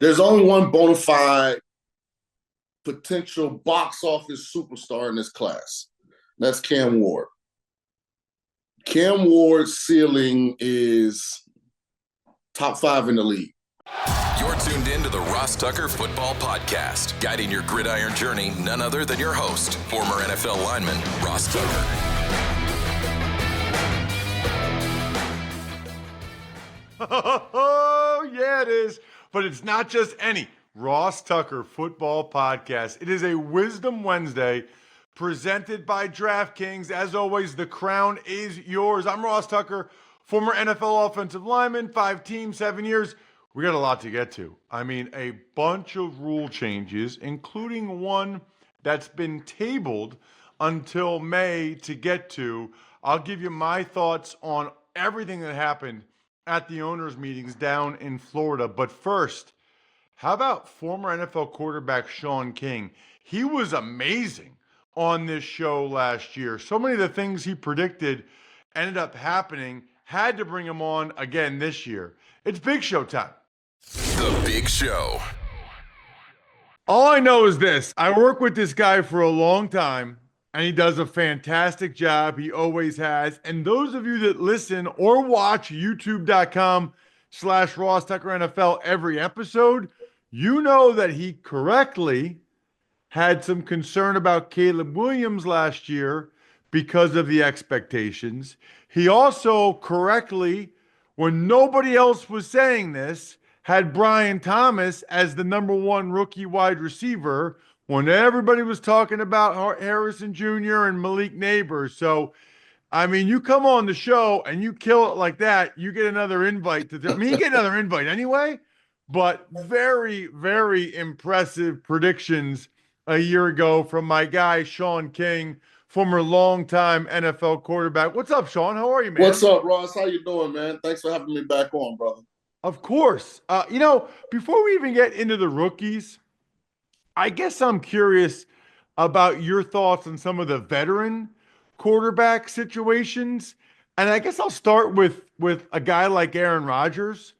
There's only one bona fide potential box office superstar in this class. That's Cam Ward. Cam Ward's ceiling is top 5 in the league. You're tuned in to the Ross Tucker Football Podcast, guiding your gridiron journey, none other than your host, former NFL lineman, Ross Tucker. Oh, yeah, it is. But it's not just any Ross Tucker Football Podcast. It is a Wisdom Wednesday presented by DraftKings. As always, the crown is yours. I'm Ross Tucker, former NFL offensive lineman, 5 teams, 7 years. We got a lot to get to. I mean, a bunch of rule changes, including one that's been tabled until May to get to. I'll give you my thoughts on everything that happened at the owners' meetings down in Florida. But first, how about former NFL quarterback Shaun King? He was amazing on this show last year. So many of the things he predicted ended up happening. Had to bring him on again this year. It's Big Show time. The Big Show. All I know is this. I work with this guy for a long time, and he does a fantastic job. He always has. And those of you that listen or watch youtube.com/Ross Tucker NFL every episode, you know that he correctly had some concern about Caleb Williams last year because of the expectations. He also correctly, when nobody else was saying this, had Brian Thomas as the number 1 rookie wide receiver when everybody was talking about Harrison Jr. and Malik Neighbors. So, I mean, you come on the show and you kill it like that, you get another invite. You get another invite anyway, but very, very impressive predictions a year ago from my guy, Shaun King, former longtime NFL quarterback. What's up, Shaun? How are you, man? What's up, Ross? How you doing, man? Thanks for having me back on, brother. Of course. Before we even get into the rookies, I guess I'm curious about your thoughts on some of the veteran quarterback situations. And I guess I'll start with a guy like Aaron Rodgers.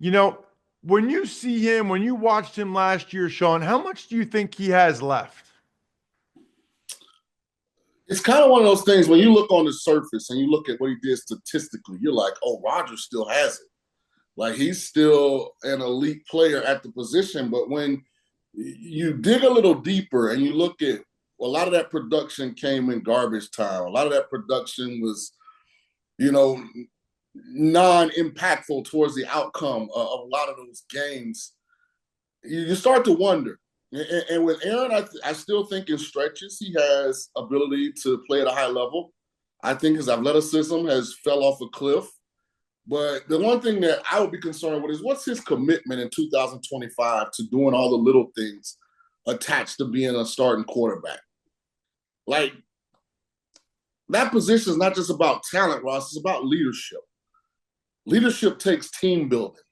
You know, when you see him, when you watched him last year, Shaun, how much do you think he has left? It's kind of one of those things when you look on the surface and you look at what he did statistically, you're like, oh, Rodgers still has it. Like, he's still an elite player at the position. But when you dig a little deeper and you look at a lot of that production came in garbage time. A lot of that production was, non-impactful towards the outcome of a lot of those games. You start to wonder. And with Aaron, I still think in stretches he has ability to play at a high level. I think his athleticism has fell off a cliff. But the one thing that I would be concerned with is what's his commitment in 2025 to doing all the little things attached to being a starting quarterback. Like, that position is not just about talent, Ross. It's about leadership. Leadership takes team building.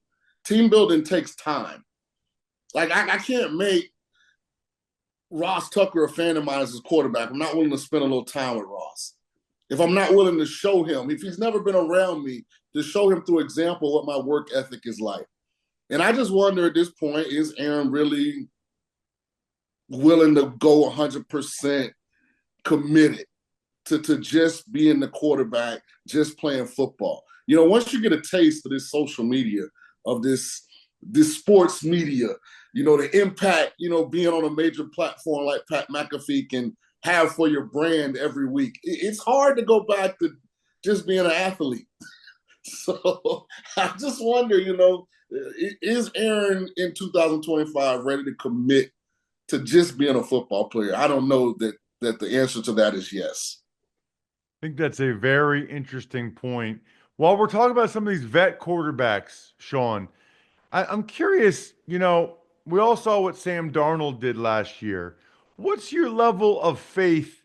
Team building takes time. Like, I can't make Ross Tucker a fan of mine as his quarterback. I'm not willing to spend a little time with Ross. If I'm not willing to show him, if he's never been around me, to show him through example what my work ethic is like. And I just wonder at this point, is Aaron really willing to go 100% committed to just being the quarterback, just playing football? Once you get a taste of this social media, of this sports media, the impact, being on a major platform like Pat McAfee can have for your brand every week, it's hard to go back to just being an athlete. So I just wonder, is Aaron in 2025 ready to commit to just being a football player? I don't know that the answer to that is yes. I think that's a very interesting point. While we're talking about some of these vet quarterbacks, Shaun, I'm curious, we all saw what Sam Darnold did last year. What's your level of faith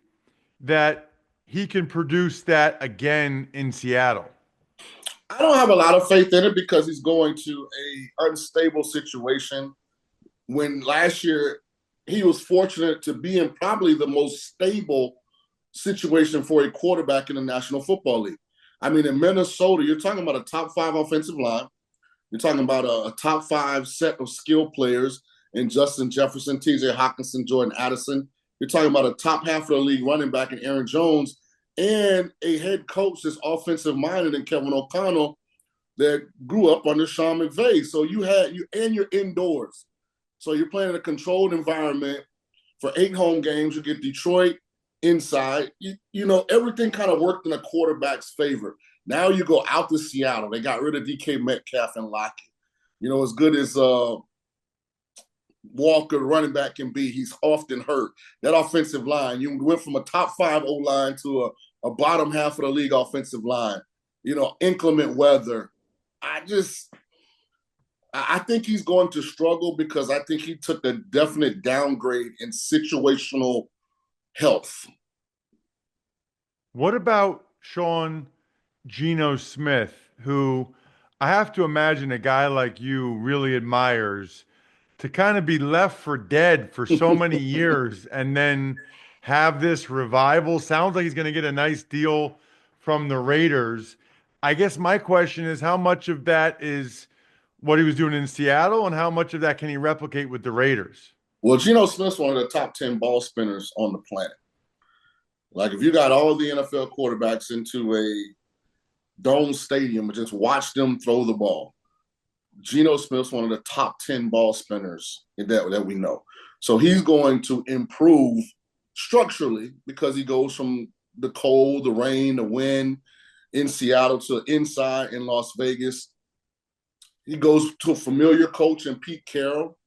that he can produce that again in Seattle? I don't have a lot of faith in it because he's going to an unstable situation. When last year he was fortunate to be in probably the most stable situation for a quarterback in the National Football League. I mean, in Minnesota, you're talking about a top 5 offensive line. You're talking about a top five set of skill players in Justin Jefferson, T.J. Hockenson, Jordan Addison. You're talking about a top half of the league running back in Aaron Jones, and a head coach that's offensive minded in Kevin O'Connell that grew up under Sean McVay. So you're indoors. So you're playing in a controlled environment for 8 home games. You get Detroit inside. Everything kind of worked in a quarterback's favor. Now you go out to Seattle. They got rid of DK Metcalf and Lockett. As good as Walker, running back, can be, he's often hurt. That offensive line, you went from a top 5 O-line to a bottom half of the league offensive line. Inclement weather. I think he's going to struggle because I think he took a definite downgrade in situational health. What about Geno Smith, who I have to imagine a guy like you really admires, to kind of be left for dead for so many years and then have this revival? Sounds like he's going to get a nice deal from the Raiders. I guess my question is, how much of that is what he was doing in Seattle, and how much of that can he replicate with the Raiders? Well, Geno Smith's one of the top 10 ball spinners on the planet. Like, if you got all the NFL quarterbacks into a dome stadium and just watch them throw the ball, Geno Smith's one of the top 10 ball spinners that we know. So he's going to improve structurally because he goes from the cold, the rain, the wind in Seattle to inside in Las Vegas. He goes to a familiar coach in Pete Carroll.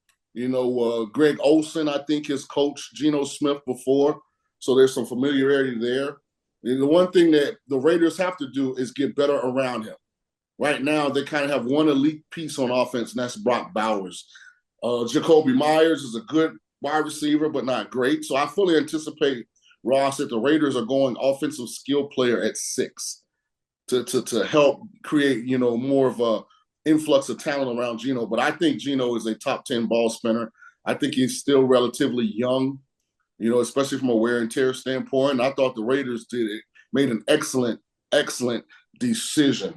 Greg Olson, I think, has coached Geno Smith before. So there's some familiarity there. And the one thing that the Raiders have to do is get better around him. Right now, they kind of have one elite piece on offense, and that's Brock Bowers. Jacoby Myers is a good wide receiver, but not great. So I fully anticipate, Ross, that the Raiders are going offensive skill player at 6 to help create, more of a influx of talent around Geno. But I think Geno is a top 10 ball spinner. I think he's still relatively young, especially from a wear and tear standpoint. And I thought the Raiders made an excellent decision.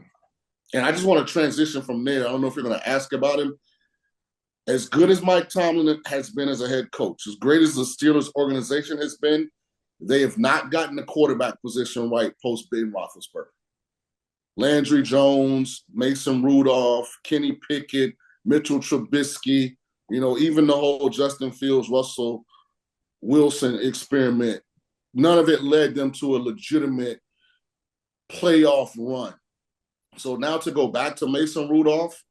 And I just want to transition from there. I don't know if you're going to ask about him. As good as Mike Tomlin has been as a head coach, as great as the Steelers organization has been, they have not gotten the quarterback position right post Ben Roethlisberger. Landry Jones, Mason Rudolph, Kenny Pickett, Mitchell Trubisky, even the whole Justin Fields, Russell Wilson experiment, none of it led them to a legitimate playoff run. So now to go back to Mason Rudolph,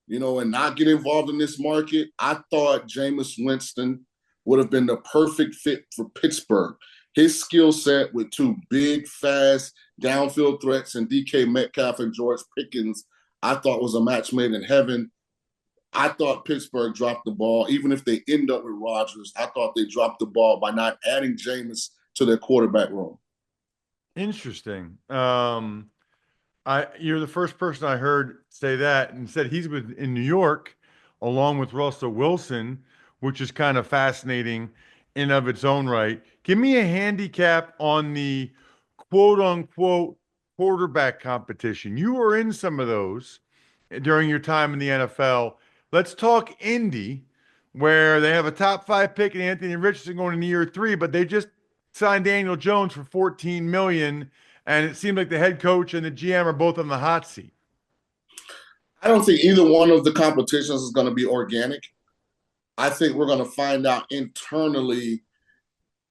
and not get involved in this market, I thought Jameis Winston would have been the perfect fit for Pittsburgh. His skill set with 2 big, fast, downfield threats and DK Metcalf and George Pickens, I thought was a match made in heaven. I thought Pittsburgh dropped the ball. Even if they end up with Rodgers, I thought they dropped the ball by not adding Jameis to their quarterback room. Interesting. You're the first person I heard say that, and said he's in New York along with Russell Wilson, which is kind of fascinating in of its own right. Give me a handicap on the quote unquote quarterback competition. You were in some of those during your time in the NFL. Let's talk Indy, where they have a top 5 pick in Anthony Richardson going into year 3, but they just signed Daniel Jones for $14 million. And it seemed like the head coach and the GM are both on the hot seat. I don't think either one of the competitions is going to be organic. I think we're going to find out internally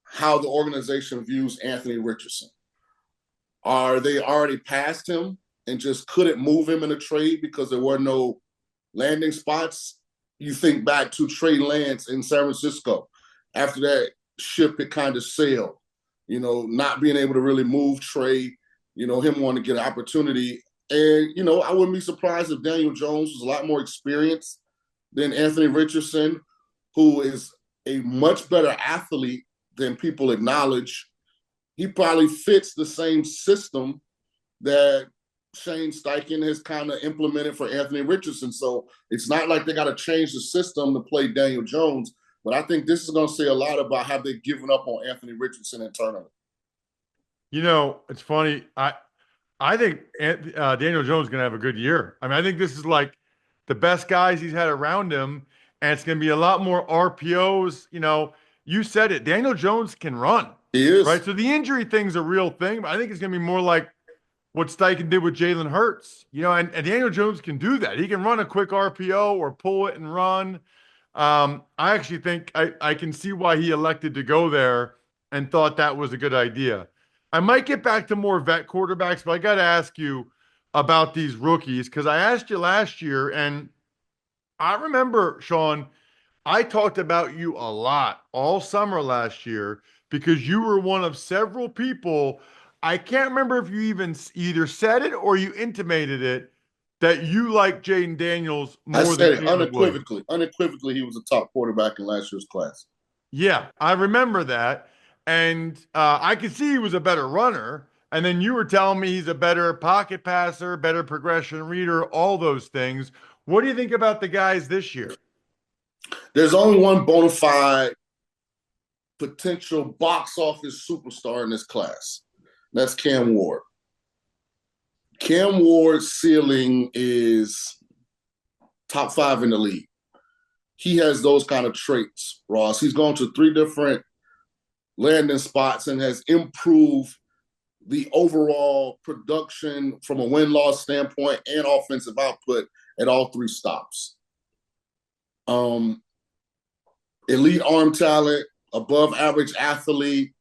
how the organization views Anthony Richardson. Are they already past him and just couldn't move him in a trade because there were no landing spots? You think back to Trey Lance in San Francisco. After that ship had kind of sailed. Not being able to really move Trey, him wanting to get an opportunity. And, I wouldn't be surprised if Daniel Jones was a lot more experienced than Anthony Richardson, who is a much better athlete than people acknowledge. He probably fits the same system that Shane Steichen has kind of implemented for Anthony Richardson. So it's not like they got to change the system to play Daniel Jones. But I think this is going to say a lot about how they've given up on Anthony Richardson internally. It's funny. I think Daniel Jones is going to have a good year. I mean, I think this is like the best guys he's had around him, and it's going to be a lot more RPOs. You said it. Daniel Jones can run, He is. right? So the injury thing's a real thing, but I think it's going to be more like what Steichen did with Jalen Hurts. And Daniel Jones can do that. He can run a quick RPO or pull it and run. I actually think I can see why he elected to go there and thought that was a good idea. I might get back to more vet quarterbacks, but I got to ask you about these rookies because I asked you last year, and I remember, Shaun, I talked about you a lot all summer last year because you were one of several people. I can't remember if you even either said it or you intimated it that you like Jaden Daniels I more than said it Caleb Williams. unequivocally. Unequivocally, he was a top quarterback in last year's class. Yeah, I remember that. And I could see he was a better runner. And then you were telling me he's a better pocket passer, better progression reader, all those things. What do you think about the guys this year? There's only one bona fide potential box office superstar in this class. That's Cam Ward. Cam Ward's ceiling is top 5 in the league. He has those kind of traits, Ross. He's gone to 3 different landing spots and has improved the overall production from a win-loss standpoint and offensive output at all 3 stops. Elite arm talent, above average athlete.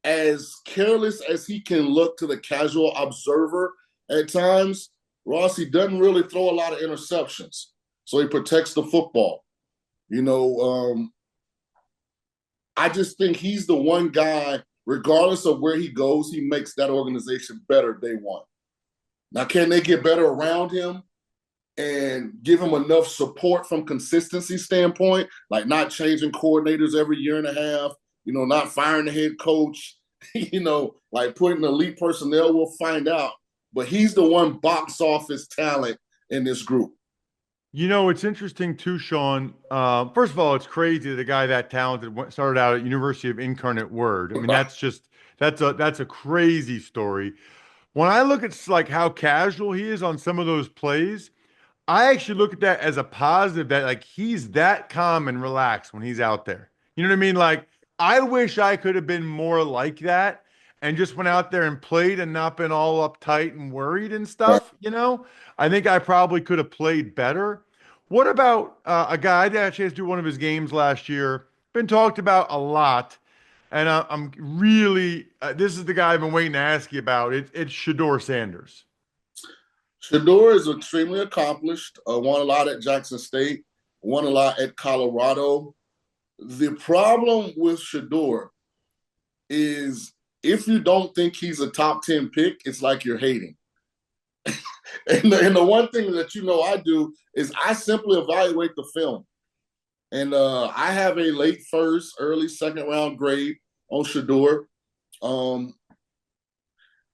As careless as he can look to the casual observer at times, Ross, he doesn't really throw a lot of interceptions. So he protects the football. I just think he's the one guy, regardless of where he goes, he makes that organization better day one. Now, can they get better around him and give him enough support from consistency standpoint, like not changing coordinators every year and a half, not firing the head coach, like putting elite personnel, we'll find out. But he's the one box office talent in this group. It's interesting too, Shaun. First of all, it's crazy that a guy that talented started out at University of Incarnate Word. I mean, that's a crazy story. When I look at like how casual he is on some of those plays, I actually look at that as a positive that like he's that calm and relaxed when he's out there. You know what I mean? Like I wish I could have been more like that and just went out there and played and not been all uptight and worried and Right. stuff. I think I probably could have played better. What about a guy that had a chance to do one of his games last year? Been talked about a lot, and I'm really this is the guy I've been waiting to ask you about. It's Shedeur Sanders. Shedeur is extremely accomplished, won a lot at Jackson State, won a lot at Colorado. The problem with Shedeur is if you don't think he's a top 10 pick, it's like you're hating. And the one thing that I do is I simply evaluate the film. And I have a late first, early second round grade on Shedeur.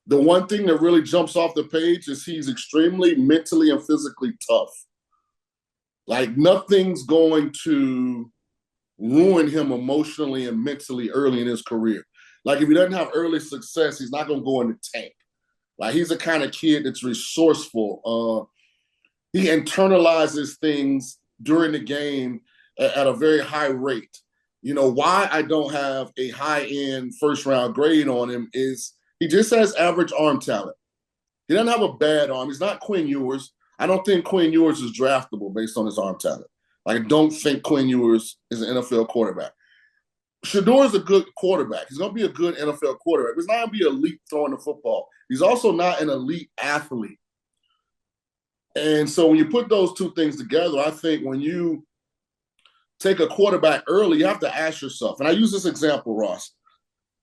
The one thing that really jumps off the page is he's extremely mentally and physically tough. Like nothing's going to ruin him emotionally and mentally early in his career. Like if he doesn't have early success, he's not going to go in the tank. Like he's the kind of kid that's resourceful. He internalizes things during the game at a very high rate. Why I don't have a high-end first-round grade on him is he just has average arm talent. He doesn't have a bad arm. He's not Quinn Ewers. I don't think Quinn Ewers is draftable based on his arm talent. I don't think Quinn Ewers is an NFL quarterback. Shedeur is a good quarterback. He's going to be a good NFL quarterback. He's not going to be elite throwing the football. He's also not an elite athlete. And so when you put those two things together, I think when you take a quarterback early, you have to ask yourself, and I use this example, Ross,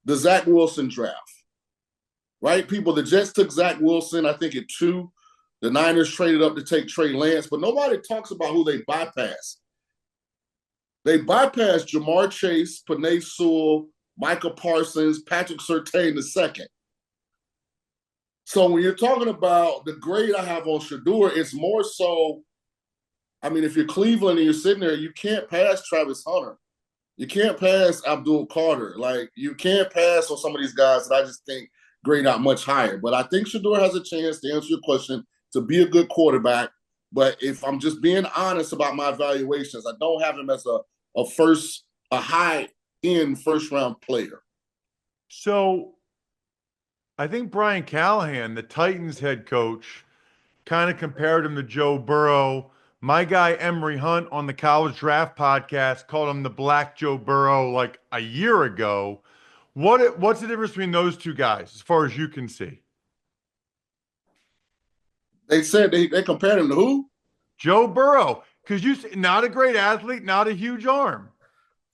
the Zach Wilson draft, right? The Jets took Zach Wilson, I think at 2. The Niners traded up to take Trey Lance, but nobody talks about who they bypassed. They bypassed Jamar Chase, Penei Sewell, Micah Parsons, Patrick Surtain II. So when you're talking about the grade I have on Shedeur, it's more so, if you're Cleveland and you're sitting there, you can't pass Travis Hunter. You can't pass Abdul Carter. Like, you can't pass on some of these guys that I just think grade out much higher. But I think Shedeur has a chance, to answer your question, to be a good quarterback. But if I'm just being honest about my evaluations, I don't have him as a high end first round player. So I think Brian Callahan, the Titans head coach, kind of compared him to Joe Burrow. My guy Emery Hunt on the College Draft podcast called him the Black Joe Burrow like a year ago. What's the difference between those two guys as far as you can see? They said they compared him to who? Joe Burrow, because not a great athlete, not a huge arm.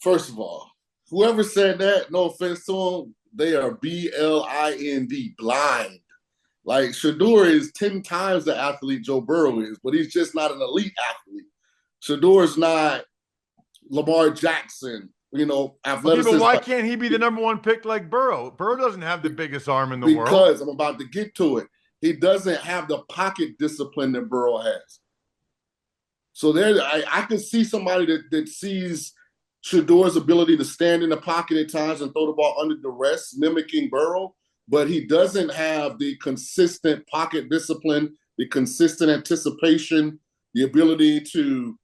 First of all, whoever said that, no offense to them, they are blind, blind. Like Shador is 10 times the athlete Joe Burrow is, but he's just not an elite athlete. Shador's not Lamar Jackson, athleticism. Okay, but why can't he be the number one pick like Burrow? Burrow doesn't have the biggest arm in the world. Because I'm about to get to it. He doesn't have the pocket discipline that Burrow has. So I could see somebody that sees Shador's ability to stand in the pocket at times and throw the ball under duress, mimicking Burrow, but he doesn't have the consistent pocket discipline, the consistent anticipation, the ability to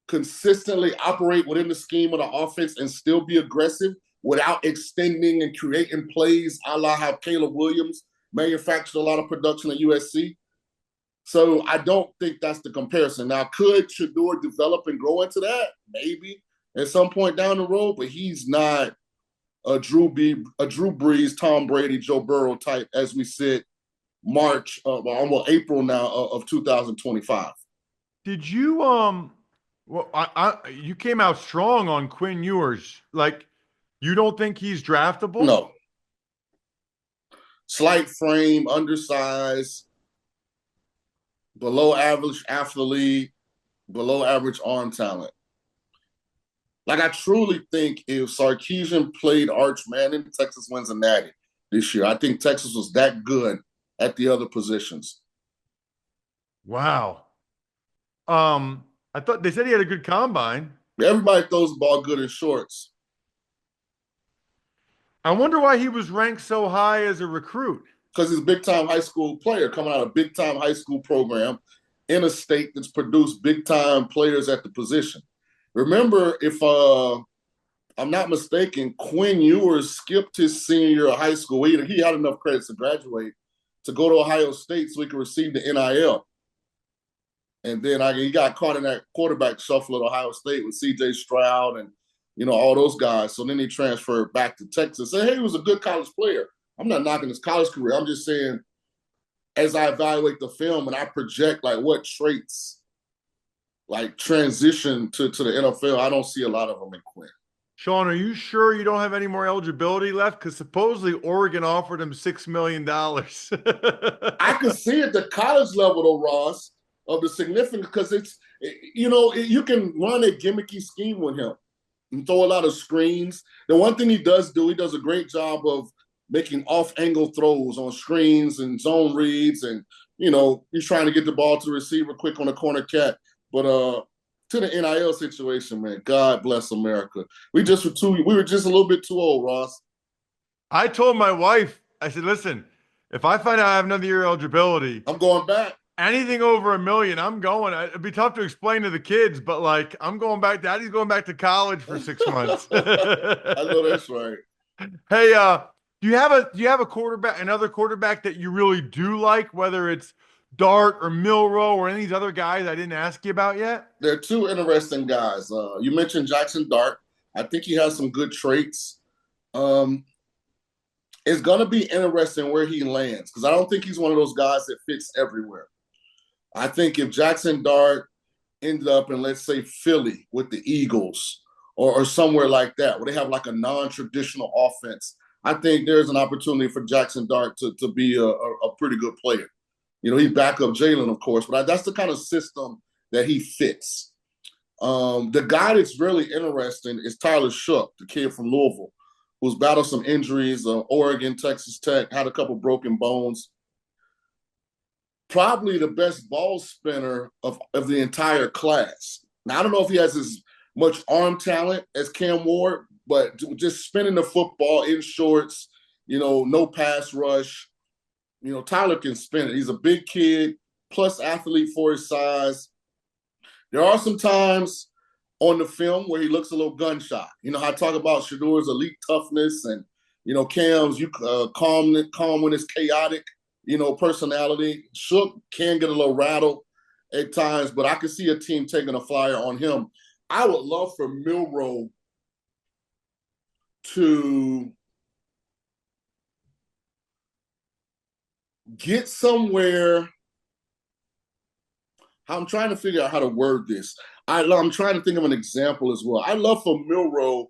consistently operate within the scheme of the offense and still be aggressive without extending and creating plays a la how Caleb Williams manufactured a lot of production at USC. So I don't think that's the comparison. Now, could Shador develop and grow into that? Maybe at some point down the road, but he's not a Drew Brees, Tom Brady, Joe Burrow type as we sit almost April now of 2025. Did you you came out strong on Quinn Ewers. Like, you don't think he's draftable? No. Slight frame, undersized, below average athlete, below average arm talent. Like, I truly think if Sarkisian played Arch Manning, Texas wins a natty this year. I think Texas was that good at the other positions. Wow. I thought they said he had a good combine. Everybody throws the ball good in shorts. I wonder why he was ranked so high as a recruit. Because he's a big-time high school player coming out of a big-time high school program in a state that's produced big-time players at the position. Remember, if I'm not mistaken, Quinn Ewers skipped his senior year of high school. He had enough credits to graduate to go to Ohio State so he could receive the NIL. And then he got caught in that quarterback shuffle at Ohio State with C.J. Stroud and, all those guys. So then he transferred back to Texas. And, hey, he was a good college player. I'm not knocking his college career. I'm just saying, as I evaluate the film and I project, like, what traits, like, transition to the NFL, I don't see a lot of them in Quinn. Shaun, are you sure you don't have any more eligibility left? Because supposedly Oregon offered him $6 million. I could see at the college level, though, Ross, of the significance, because you can run a gimmicky scheme with him and throw a lot of screens. The one thing he does a great job of making off-angle throws on screens and zone reads, and he's trying to get the ball to the receiver quick on a corner cat. But to the NIL situation, man, God bless America. We were just a little bit too old, Ross. I told my wife, I said, listen, if I find out I have another year eligibility, I'm going back. Anything over $1 million, I'm going. It'd be tough to explain to the kids, but like, I'm going back. Daddy's going back to college for 6 months. I know that's right. Hey, do you have another quarterback that you really do like, whether it's Dart or Milroe or any of these other guys I didn't ask you about yet? There are two interesting guys. You mentioned Jackson Dart. I think he has some good traits. It's going to be interesting where he lands, because I don't think he's one of those guys that fits everywhere. I think if Jackson Dart ended up in, let's say, Philly with the Eagles or somewhere like that, where they have like a non-traditional offense, I think there's an opportunity for Jackson Dart to be a pretty good player. He'd back up Jalen, of course, but that's the kind of system that he fits. The guy that's really interesting is Tyler Shough, the kid from Louisville, who's battled some injuries, Oregon, Texas Tech, had a couple broken bones. Probably the best ball spinner of the entire class. Now, I don't know if he has as much arm talent as Cam Ward, but just spinning the football in shorts, no pass rush. Tyler can spin it. He's a big kid. plus athlete for his size. There are some times on the film where he looks a little gun shy. You know, I talk about Shadour's elite toughness and, Cam's calm when it's chaotic, personality. Shook can get a little rattled at times, but I could see a team taking a flyer on him. I would love for Milroe to get somewhere. I'm trying to figure out how to word this. I'm trying to think of an example as well. I'd love for Milroe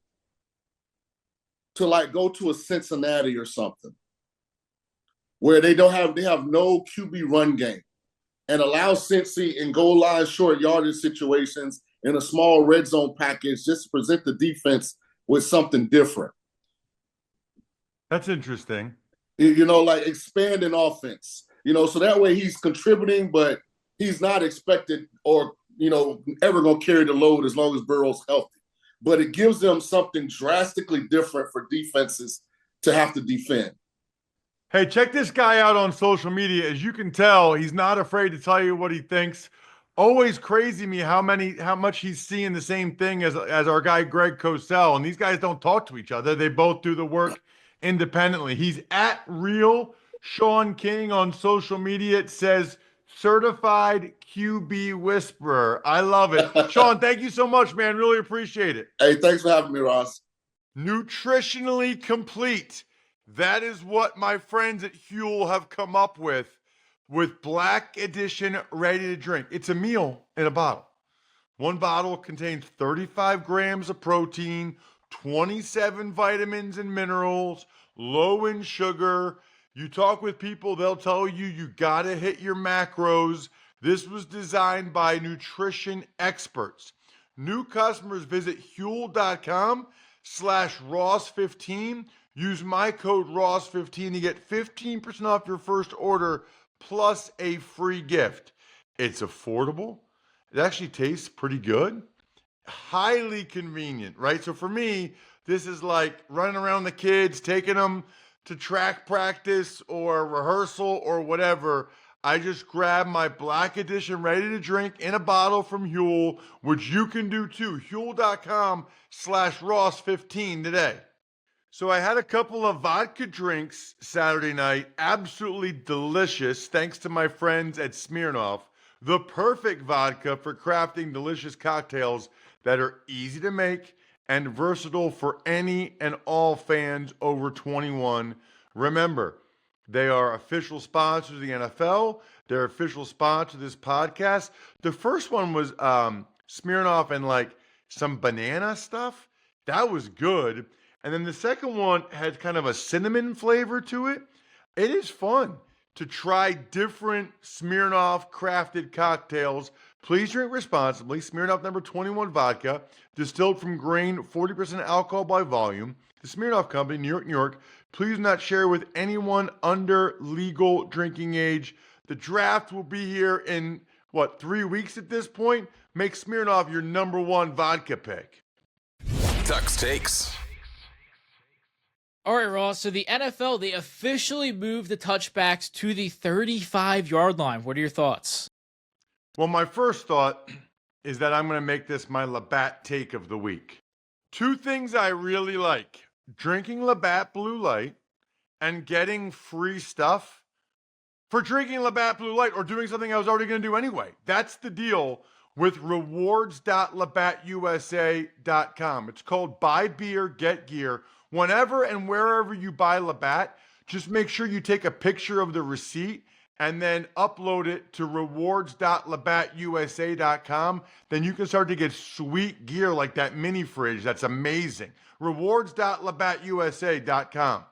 to go to a Cincinnati or something where they have no QB run game and allow Cincy in goal line short yardage situations in a small red zone package just to present the defense with something different. That's interesting. Expanding offense, so that way he's contributing, but he's not expected or, ever going to carry the load as long as Burrow's healthy. But it gives them something drastically different for defenses to have to defend. Hey, check this guy out on social media. As you can tell, he's not afraid to tell you what he thinks. Always crazy me how much he's seeing the same thing as our guy Greg Cosell. And these guys don't talk to each other. They both do the work independently. He's at Real Shaun King on social media. It says certified QB whisperer. I love it. Shaun, thank you so much, man. Really appreciate it. Hey, thanks for having me, Ross. Nutritionally complete. That is what my friends at Huel have come up with Black Edition ready to drink. It's a meal in a bottle. One bottle contains 35 grams of protein, 27 vitamins and minerals, low in sugar. You talk with people, they'll tell you you gotta hit your macros. This was designed by nutrition experts. New customers visit Huel.com/Ross15. Use my code Ross15 to get 15% off your first order plus a free gift. It's affordable. It actually tastes pretty good. Highly convenient, right? So for me, this is like running around the kids, taking them to track practice or rehearsal or whatever. I just grab my Black Edition ready to drink in a bottle from Huel, which you can do too. Huel.com/Ross15 today. So I had a couple of vodka drinks Saturday night, absolutely delicious, thanks to my friends at Smirnoff, the perfect vodka for crafting delicious cocktails that are easy to make and versatile for any and all fans over 21. Remember, they are official sponsors of the NFL. They're official sponsor of this podcast. The first one was Smirnoff and some banana stuff. That was good. And then the second one had kind of a cinnamon flavor to it. It is fun to try different Smirnoff crafted cocktails. Please drink responsibly. Smirnoff number 21 vodka, distilled from grain, 40% alcohol by volume. The Smirnoff Company, New York, New York. Please do not share with anyone under legal drinking age. The draft will be here in, 3 weeks at this point? Make Smirnoff your number one vodka pick. Tuck's Takes. All right, Ross. So the NFL, they officially moved the touchbacks to the 35-yard line. What are your thoughts? Well, my first thought is that I'm going to make this my Labatt take of the week. Two things I really like: drinking Labatt Blue Light and getting free stuff for drinking Labatt Blue Light or doing something I was already going to do anyway. That's the deal with rewards.labattusa.com. It's called Buy Beer, Get Gear. Whenever and wherever you buy Labatt, just make sure you take a picture of the receipt and then upload it to rewards.labattusa.com. Then you can start to get sweet gear like that mini fridge. That's amazing. Rewards.labattusa.com.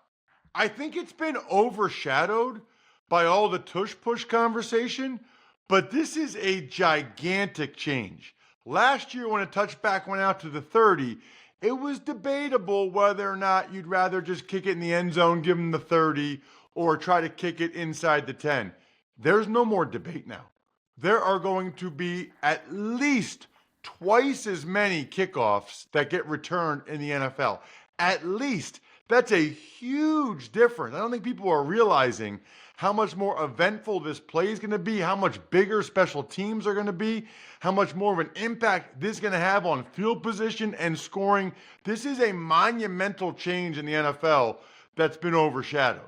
I think it's been overshadowed by all the tush-push conversation, but this is a gigantic change. Last year when a touchback went out to the 30, it was debatable whether or not you'd rather just kick it in the end zone, give them the 30, or try to kick it inside the 10. There's no more debate now. There are going to be at least twice as many kickoffs that get returned in the NFL. At least. That's a huge difference. I don't think people are realizing how much more eventful this play is going to be, how much bigger special teams are going to be, how much more of an impact this is going to have on field position and scoring. This is a monumental change in the NFL that's been overshadowed.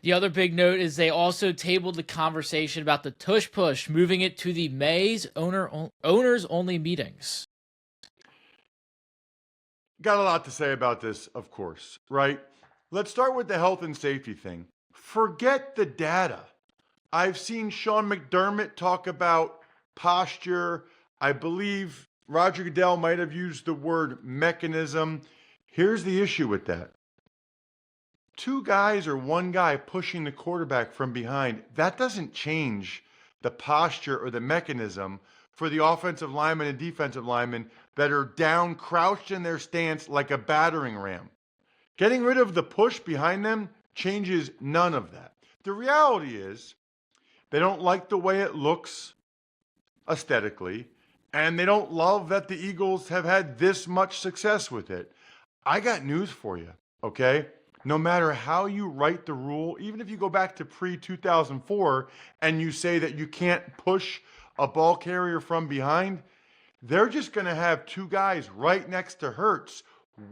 The other big note is they also tabled the conversation about the tush push, moving it to the May's owners only meetings. Got a lot to say about this, of course, right? Let's start with the health and safety thing. Forget the data. I've seen Sean McDermott talk about posture. I believe Roger Goodell might have used the word mechanism. Here's the issue with that. Two guys or one guy pushing the quarterback from behind, that doesn't change the posture or the mechanism for the offensive linemen and defensive linemen that are down, crouched in their stance like a battering ram. Getting rid of the push behind them changes none of that. The reality is they don't like the way it looks aesthetically, and they don't love that the Eagles have had this much success with it. I got news for you, okay? No matter how you write the rule, even if you go back to pre-2004 and you say that you can't push a ball carrier from behind, they're just going to have two guys right next to Hurts,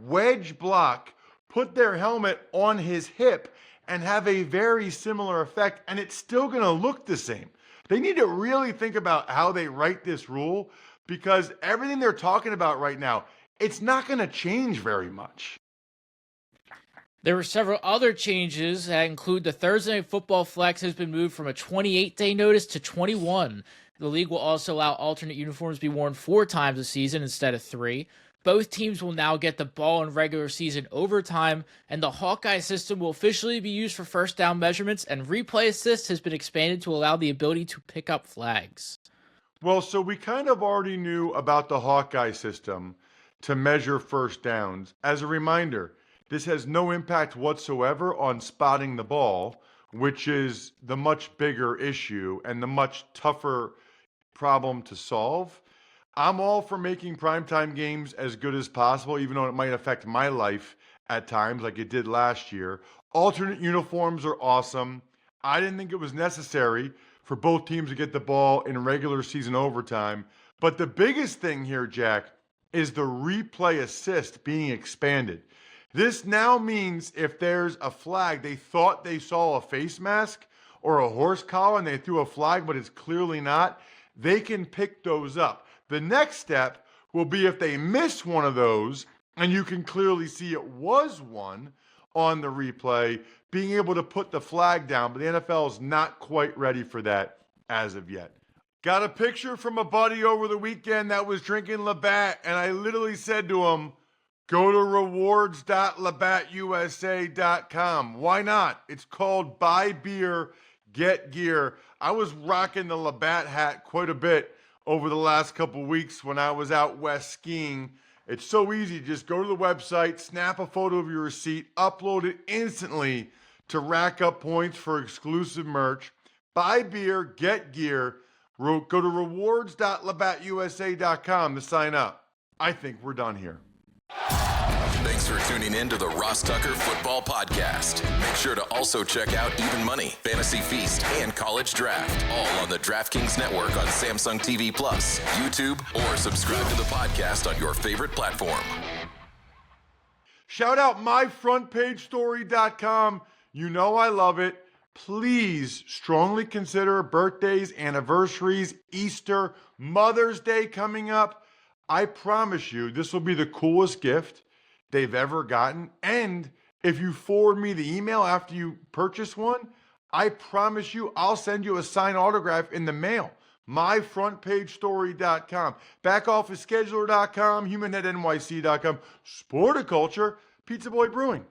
wedge block, put their helmet on his hip, and have a very similar effect, and it's still going to look the same. They need to really think about how they write this rule, because everything they're talking about right now, it's not going to change very much. There were several other changes that include the Thursday Night Football flex has been moved from a 28-day notice to 21. The league will also allow alternate uniforms to be worn 4 times a season instead of 3. Both teams will now get the ball in regular season overtime, and the Hawkeye system will officially be used for first down measurements, and replay assist has been expanded to allow the ability to pick up flags. Well, so we kind of already knew about the Hawkeye system to measure first downs. As a reminder, this has no impact whatsoever on spotting the ball, which is the much bigger issue and the much tougher problem to solve. I'm all for making primetime games as good as possible, even though it might affect my life at times like it did last year. Alternate uniforms are awesome. I didn't think it was necessary for both teams to get the ball in regular season overtime. But the biggest thing here, Jack, is the replay assist being expanded. This now means if there's a flag, they thought they saw a face mask or a horse collar and they threw a flag, but it's clearly not, they can pick those up. The next step will be if they miss one of those and you can clearly see it was one on the replay, being able to put the flag down, but the NFL is not quite ready for that as of yet. Got a picture from a buddy over the weekend that was drinking Labatt, and I literally said to him, go to rewards.labattusa.com. Why not? It's called Buy Beer, Get Gear. I was rocking the Labatt hat quite a bit over the last couple weeks when I was out west skiing. It's so easy. Just go to the website, snap a photo of your receipt, upload it instantly to rack up points for exclusive merch. Buy beer, get gear. Go to rewards.labattusa.com to sign up. I think we're done here. Thanks for tuning in to the Ross Tucker Football Podcast. Make sure to also check out Even Money, Fantasy Feast, and College Draft, all on the DraftKings Network on Samsung TV Plus, YouTube, or subscribe to the podcast on your favorite platform. Shout out myfrontpagestory.com. You know I love it. Please strongly consider birthdays, anniversaries, Easter, Mother's Day coming up. I promise you this will be the coolest gift they've ever gotten. And if you forward me the email after you purchase one, I promise you I'll send you a signed autograph in the mail. myfrontpagestory.com, backofficescheduler.com, humanheadnyc.com, Sporticulture, Pizza Boy Brewing.